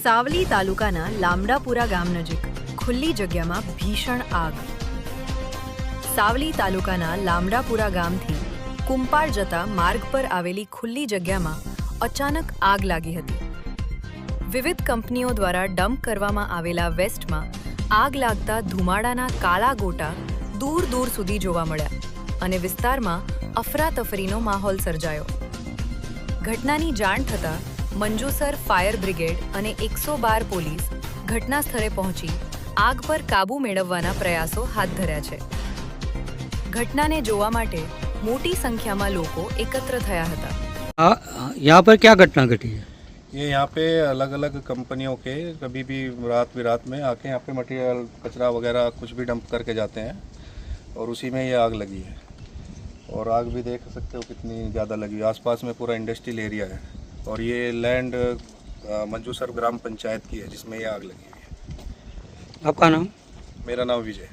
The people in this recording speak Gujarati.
સાવલી તાલુકાના લામડાપુરા ગામ નજીક ખુલ્લી જગ્યામાં ભીષણ આગ. સાવલી તાલુકાના લામડાપુરા ગામથી કુંપાળ જતા માર્ગ પર આવેલી ખુલ્લી જગ્યામાં અચાનક આગ લાગી હતી. વિવિધ કંપનીઓ દ્વારા ડમ્પ કરવામાં આવેલા વેસ્ટમાં આગ લાગતા ધુમાડાના કાળા ગોટા દૂર દૂર સુધી જોવા મળ્યા અને વિસ્તારમાં અફરાતફરીનો માહોલ સર્જાયો. ઘટનાની જાણ થતાં મંજુસર ફાયર બ્રિગેડ અને 112 પોલીસ ઘટના સ્થળે પહોંચી આગ પર કાબૂ મેળવવાના પ્રયાસો હાથ ધર્યા છે. ઘટનાને જોવા માટે મોટી સંખ્યામાં લોકો એકત્ર થયા હતા. यहाँ पर क्या घटना घटी है? ये यहाँ पे अलग अलग कंपनियों के कभी भी रात बिरात में आके यहाँ पे मटेरियल कचरा वगैरह कुछ भी डंप करके जाते हैं और उसी में ये आग लगी है. और आग भी देख सकते हो कितनी ज़्यादा लगी है. आसपास में पूरा इंडस्ट्रियल एरिया है और ये लैंड मंजूसर ग्राम पंचायत की है जिसमें ये आग लगी हुई है. आपका नाम? मेरा नाम विजय.